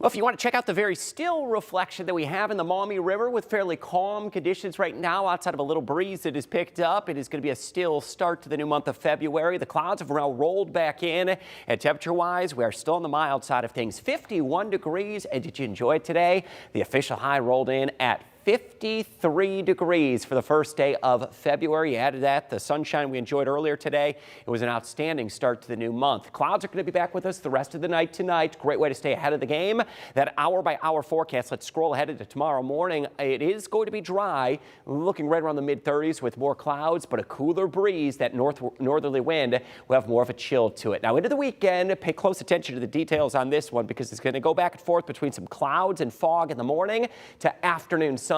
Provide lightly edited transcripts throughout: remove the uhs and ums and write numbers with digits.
Well, if you want to check out the very still reflection that we have in the Maumee River with fairly calm conditions right now outside of a little breeze that has picked up, it is going to be a still start to the new month of February. The clouds have now rolled back in, and temperature-wise, we are still on the mild side of things. 51 degrees, and did you enjoy it today? The official high rolled in at 53 degrees for the first day of February. You added that, the sunshine we enjoyed earlier today. It was an outstanding start to the new month. Clouds are going to be back with us the rest of the night tonight. Great way to stay ahead of the game. That hour-by-hour forecast, let's scroll ahead into tomorrow morning. It is going to be dry, looking right around the mid-30s with more clouds, but a cooler breeze. That northerly wind will have more of a chill to it. Now into the weekend, pay close attention to the details on this one because it's going to go back and forth between some clouds and fog in the morning to afternoon sun.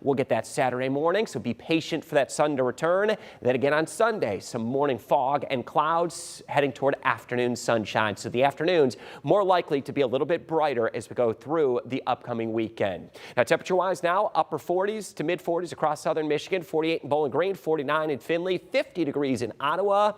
We'll get that Saturday morning, so be patient for that sun to return. Then again on Sunday, some morning fog and clouds heading toward afternoon sunshine. So the afternoons more likely to be a little bit brighter as we go through the upcoming weekend. Now temperature-wise now, upper 40s to mid 40s across southern Michigan, 48 in Bowling Green, 49 in Findlay, 50 degrees in Ottawa.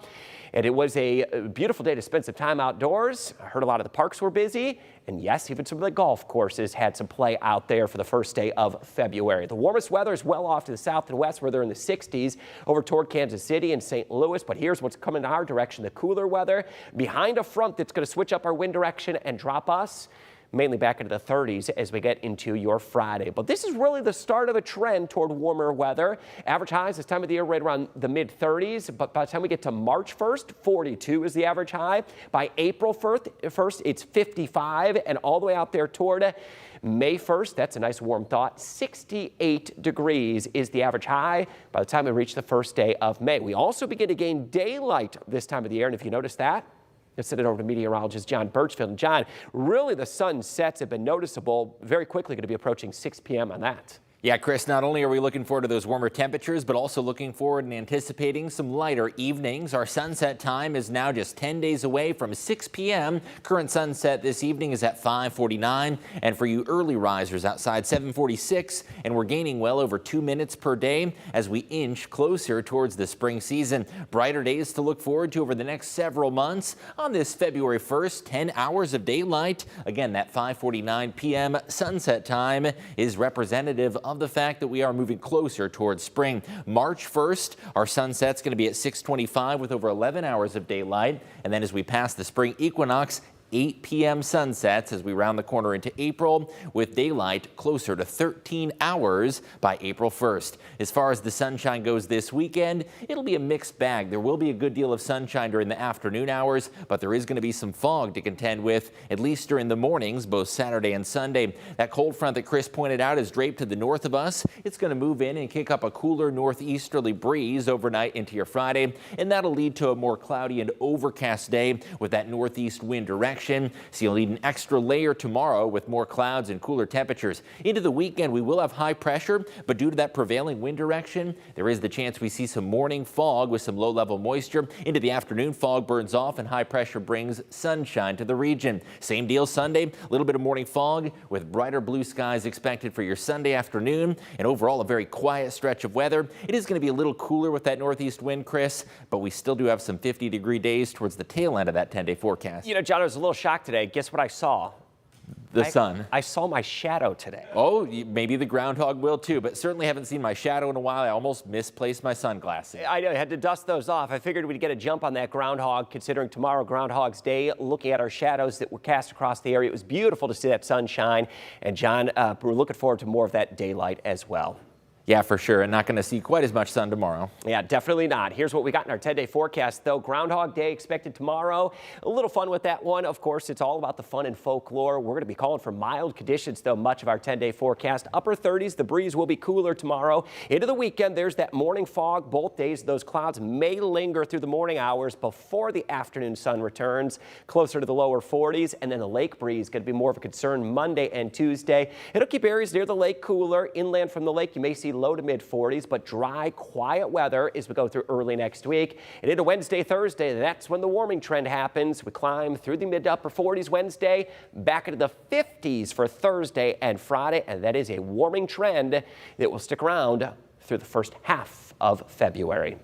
And it was a beautiful day to spend some time outdoors. I heard a lot of the parks were busy. And yes, even some of the golf courses had some play out there for the first day of February. The warmest weather is well off to the south and west where they're in the 60s over toward Kansas City and St. Louis. But here's what's coming in our direction, the cooler weather behind a front that's going to switch up our wind direction and drop us mainly back into the 30s as we get into your Friday. But this is really the start of a trend toward warmer weather. Average highs this time of the year right around the mid-30s, but by the time we get to March 1st, 42 is the average high. By April 1st, it's 55, and all the way out there toward May 1st, that's a nice warm thought, 68 degrees is the average high by the time we reach the first day of May. We also begin to gain daylight this time of the year, and if you notice that, let's send it over to meteorologist John Birchfield. And John, really the sunsets have been noticeable. Very quickly going to be approaching 6 p.m. on that. Yeah, Chris, not only are we looking forward to those warmer temperatures, but also looking forward and anticipating some lighter evenings. Our sunset time is now just 10 days away from 6 p.m. Current sunset this evening is at 5:49. And for you early risers outside, 7:46. And we're gaining well over 2 minutes per day as we inch closer towards the spring season. Brighter days to look forward to over the next several months. On this February 1st, 10 hours of daylight. Again, that 5:49 p.m. sunset time is representative of the fact that we are moving closer towards spring. March 1st, our sunset's going to be at 6:25 with over 11 hours of daylight. And then as we pass the spring equinox, 8 p.m. sunsets as we round the corner into April with daylight closer to 13 hours by April 1st. As far as the sunshine goes this weekend, it'll be a mixed bag. There will be a good deal of sunshine during the afternoon hours, but there is going to be some fog to contend with, at least during the mornings, both Saturday and Sunday. That cold front that Chris pointed out is draped to the north of us. It's going to move in and kick up a cooler northeasterly breeze overnight into your Friday, and that'll lead to a more cloudy and overcast day with that northeast wind direction. So you'll need an extra layer tomorrow with more clouds and cooler temperatures. Into the weekend, we will have high pressure, but due to that prevailing wind direction, there is the chance we see some morning fog with some low-level moisture. Into the afternoon, fog burns off and high pressure brings sunshine to the region. Same deal Sunday, a little bit of morning fog with brighter blue skies expected for your Sunday afternoon, and overall a very quiet stretch of weather. It is going to be a little cooler with that northeast wind, Chris, but we still do have some 50-degree days towards the tail end of that 10-day forecast. You know, John, I was a little shocked today. Guess what I saw? The sun. I saw my shadow today. Oh, maybe the groundhog will too, but certainly haven't seen my shadow in a while. I almost misplaced my sunglasses. I had to dust those off. I figured we'd get a jump on that groundhog, considering tomorrow Groundhog's Day, looking at our shadows that were cast across the area. It was beautiful to see that sunshine. And John, we're looking forward to more of that daylight as well. Yeah, for sure. And not going to see quite as much sun tomorrow. Yeah, definitely not. Here's what we got in our 10-day forecast, though. Groundhog Day expected tomorrow. A little fun with that one. Of course, it's all about the fun and folklore. We're going to be calling for mild conditions, though, much of our 10-day forecast. Upper 30s, the breeze will be cooler tomorrow. Into the weekend, there's that morning fog. Both days, those clouds may linger through the morning hours before the afternoon sun returns, closer to the lower 40s. And then the lake breeze going to be more of a concern Monday and Tuesday. It'll keep areas near the lake cooler. Inland from the lake, you may see low to mid 40s, but dry, quiet weather as we go through early next week. And into Wednesday, Thursday, that's when the warming trend happens. We climb through the mid to upper 40s Wednesday, back into the 50s for Thursday and Friday, and that is a warming trend that will stick around through the first half of February.